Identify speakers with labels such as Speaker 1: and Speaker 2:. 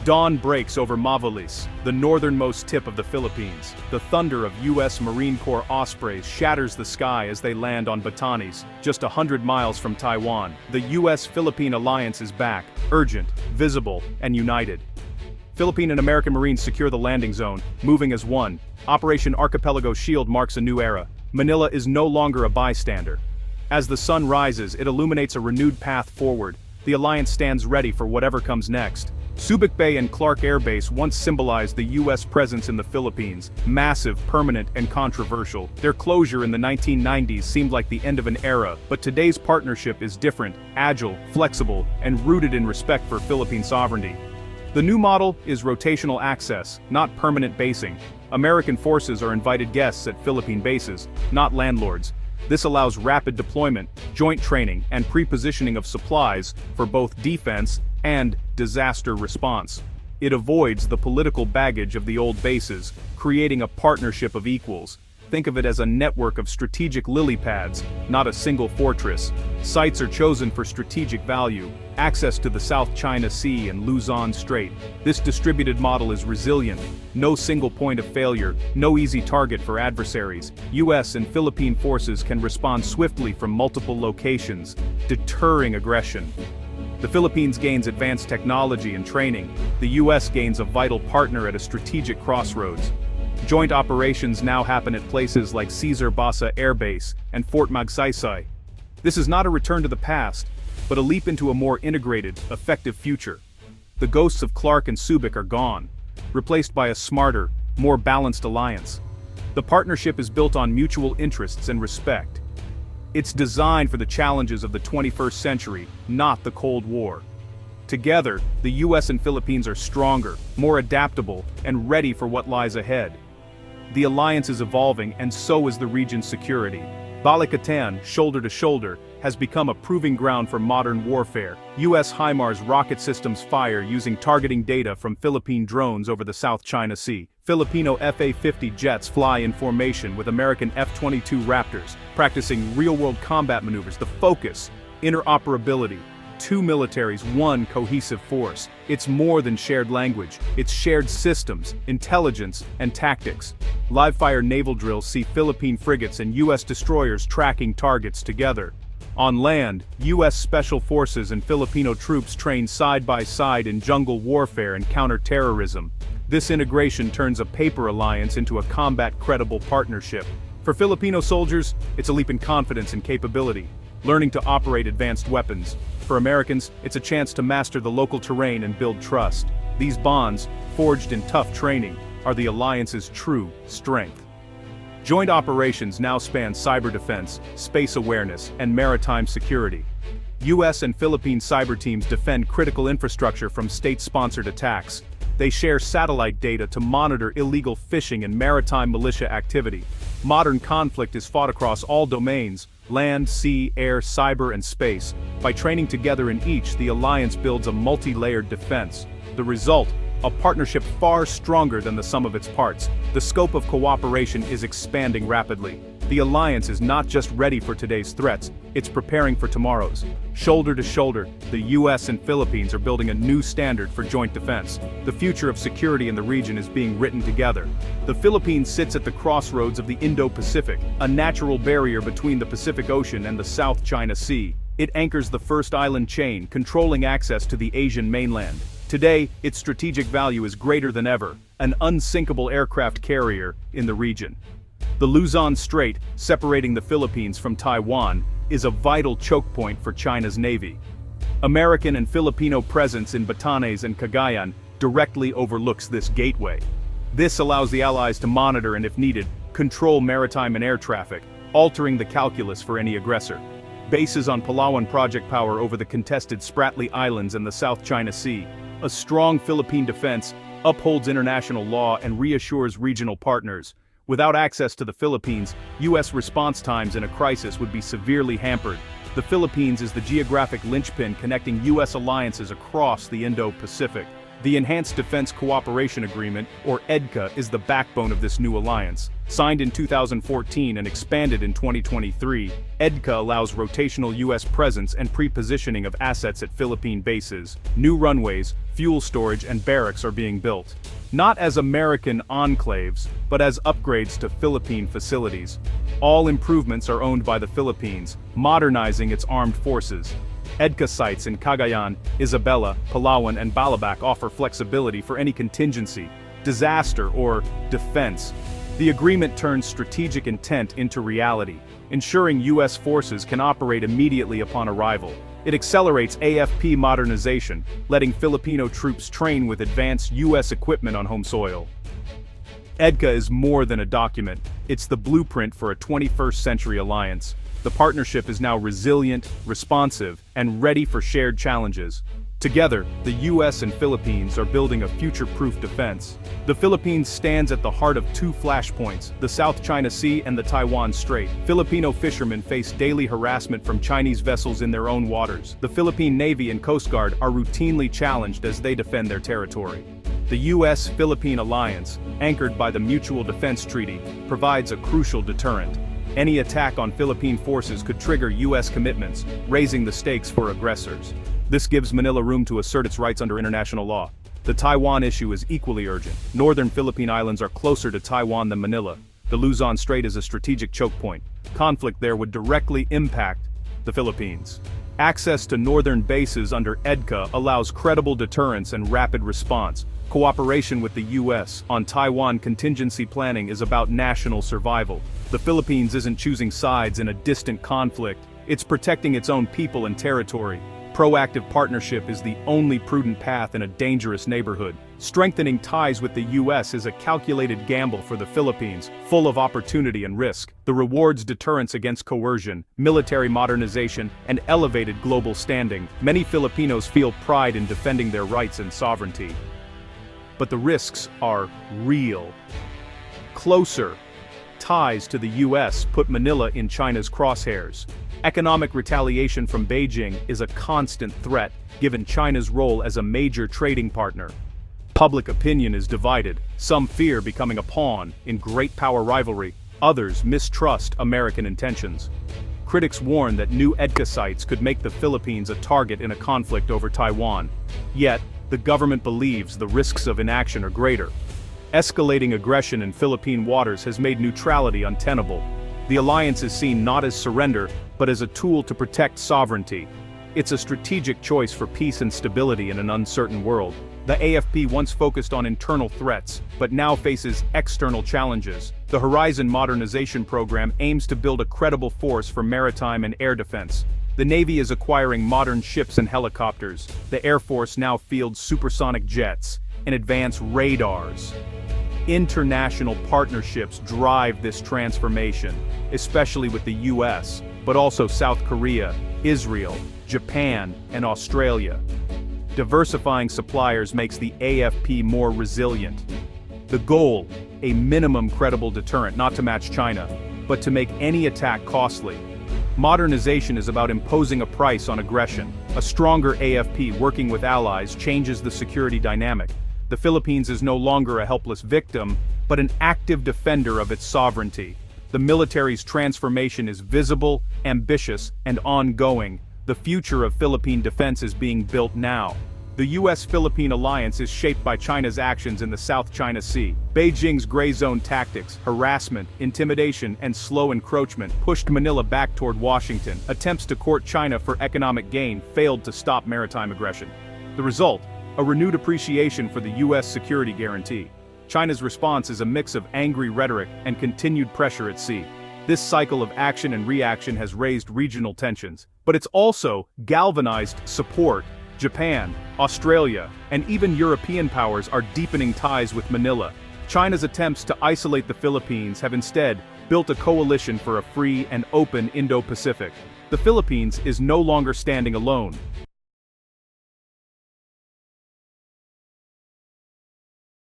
Speaker 1: Dawn breaks over Mavalis, the northernmost tip of the Philippines. The thunder of U.S. Marine Corps Ospreys shatters the sky as they land on Batanes, just 100 miles from Taiwan. The U.S.-Philippine alliance is back, urgent, visible, and united. Philippine and American Marines secure the landing zone, moving as one. Operation Archipelago Shield marks a new era. Manila is no longer a bystander. As the sun rises, it illuminates a renewed path forward. The alliance stands ready for whatever comes next. Subic Bay and Clark Air Base once symbolized the U.S. presence in the Philippines, massive, permanent, and controversial. Their closure in the 1990s seemed like the end of an era, but today's partnership is different, agile, flexible, and rooted in respect for Philippine sovereignty. The new model is rotational access, not permanent basing. American forces are invited guests at Philippine bases, not landlords. This allows rapid deployment, joint training, and pre-positioning of supplies for both defense and disaster response. It avoids the political baggage of the old bases, creating a partnership of equals. Think of it as a network of strategic lily pads, not a single fortress. Sites are chosen for strategic value, access to the South China Sea and Luzon Strait. This distributed model is resilient, no single point of failure, no easy target for adversaries. US and Philippine forces can respond swiftly from multiple locations, deterring aggression. The Philippines gains advanced technology and training. The US gains a vital partner at a strategic crossroads. Joint operations now happen at places like Cesar Basa Air Base and Fort Magsaysay. This is not a return to the past, but a leap into a more integrated, effective future. The ghosts of Clark and Subic are gone, replaced by a smarter, more balanced alliance. The partnership is built on mutual interests and respect. It's designed for the challenges of the 21st century, not the Cold War. Together, the US and Philippines are stronger, more adaptable, and ready for what lies ahead. The alliance is evolving, and so is the region's security. Balikatan, shoulder to shoulder, has become a proving ground for modern warfare. US HIMARS rocket systems fire using targeting data from Philippine drones over the South China Sea. Filipino F-A-50 jets fly in formation with American F-22 Raptors, practicing real-world combat maneuvers. The focus, interoperability. Two militaries, one cohesive force. It's more than shared language, it's shared systems, intelligence, and tactics. Live-fire naval drills see Philippine frigates and US destroyers tracking targets together. On land, US Special Forces and Filipino troops train side by side in jungle warfare and counter-terrorism. This integration turns a paper alliance into a combat-credible partnership. For Filipino soldiers, it's a leap in confidence and capability, learning to operate advanced weapons. For Americans, it's a chance to master the local terrain and build trust. These bonds, forged in tough training, are the alliance's true strength. Joint operations now span cyber defense, space awareness, and maritime security. US and Philippine cyber teams defend critical infrastructure from state-sponsored attacks. They share satellite data to monitor illegal fishing and maritime militia activity. Modern conflict is fought across all domains: land, sea, air, cyber, and space. By training together in each, the alliance builds a multi-layered defense. The result, a partnership far stronger than the sum of its parts. The scope of cooperation is expanding rapidly. The alliance is not just ready for today's threats, it's preparing for tomorrow's. Shoulder to shoulder, the US and Philippines are building a new standard for joint defense. The future of security in the region is being written together. The Philippines sits at the crossroads of the Indo-Pacific, a natural barrier between the Pacific Ocean and the South China Sea. It anchors the first island chain, controlling access to the Asian mainland. Today, its strategic value is greater than ever, an unsinkable aircraft carrier in the region. The Luzon Strait, separating the Philippines from Taiwan, is a vital choke point for China's navy. American and Filipino presence in Batanes and Cagayan directly overlooks this gateway. This allows the Allies to monitor and, if needed, control maritime and air traffic, altering the calculus for any aggressor. Bases on Palawan project power over the contested Spratly Islands and the South China Sea. A strong Philippine defense upholds international law and reassures regional partners. Without access to the Philippines, US response times in a crisis would be severely hampered. The Philippines is the geographic linchpin connecting US alliances across the Indo-Pacific. The Enhanced Defense Cooperation Agreement, or EDCA, is the backbone of this new alliance. Signed in 2014 and expanded in 2023, EDCA allows rotational U.S. presence and pre-positioning of assets at Philippine bases. New runways, fuel storage, and barracks are being built. Not as American enclaves, but as upgrades to Philippine facilities. All improvements are owned by the Philippines, modernizing its armed forces. EDCA sites in Cagayan, Isabela, Palawan, and Balabac offer flexibility for any contingency, disaster, or defense. The agreement turns strategic intent into reality, ensuring U.S. forces can operate immediately upon arrival. It accelerates AFP modernization, letting Filipino troops train with advanced U.S. equipment on home soil. EDCA is more than a document, it's the blueprint for a 21st century alliance. The partnership is now resilient, responsive, and ready for shared challenges. Together, the U.S. and Philippines are building a future-proof defense. The Philippines stands at the heart of two flashpoints, the South China Sea and the Taiwan Strait. Filipino fishermen face daily harassment from Chinese vessels in their own waters. The Philippine Navy and Coast Guard are routinely challenged as they defend their territory. The U.S.-Philippine alliance, anchored by the Mutual Defense Treaty, provides a crucial deterrent. Any attack on Philippine forces could trigger U.S. commitments, raising the stakes for aggressors. This gives Manila room to assert its rights under international law. The Taiwan issue is equally urgent. Northern Philippine Islands are closer to Taiwan than Manila. The Luzon Strait is a strategic choke point. Conflict there would directly impact the Philippines. Access to northern bases under EDCA allows credible deterrence and rapid response. Cooperation with the U.S. on Taiwan contingency planning is about national survival. The Philippines isn't choosing sides in a distant conflict, it's protecting its own people and territory. Proactive partnership is the only prudent path in a dangerous neighborhood. Strengthening ties with the U.S. is a calculated gamble for the Philippines, full of opportunity and risk. The rewards deterrence against coercion, military modernization, and elevated global standing. Many Filipinos feel pride in defending their rights and sovereignty. But the risks are real. Closer ties to the U.S. put Manila in China's crosshairs. Economic retaliation from Beijing is a constant threat, given China's role as a major trading partner. Public opinion is divided. Some fear becoming a pawn in great power rivalry. Others mistrust American intentions. Critics warn that new EDCA sites could make the Philippines a target in a conflict over Taiwan. Yet, the government believes the risks of inaction are greater. Escalating aggression in Philippine waters has made neutrality untenable. The alliance is seen not as surrender, but as a tool to protect sovereignty. It's a strategic choice for peace and stability in an uncertain world. The AFP once focused on internal threats, but now faces external challenges. The Horizon Modernization Program aims to build a credible force for maritime and air defense. The Navy is acquiring modern ships and helicopters. The Air Force now fields supersonic jets and advanced radars. International partnerships drive this transformation, especially with the U.S., but also South Korea, Israel, Japan, and Australia. Diversifying suppliers makes the AFP more resilient. The goal, a minimum credible deterrent, not to match China, but to make any attack costly. Modernization is about imposing a price on aggression. A stronger AFP working with allies changes the security dynamic. The Philippines is no longer a helpless victim, but an active defender of its sovereignty. The military's transformation is visible, ambitious, and ongoing. The future of Philippine defense is being built now. The U.S.-Philippine alliance is shaped by China's actions in the South China Sea. Beijing's gray zone tactics, harassment, intimidation, and slow encroachment pushed Manila back toward Washington. Attempts to court China for economic gain failed to stop maritime aggression. The result, a renewed appreciation for the U.S. security guarantee. China's response is a mix of angry rhetoric and continued pressure at sea. This cycle of action and reaction has raised regional tensions, but it's also galvanized support. Japan, Australia, and even European powers are deepening ties with Manila. China's attempts to isolate the Philippines have instead built a coalition for a free and open Indo-Pacific. The Philippines is no longer standing alone.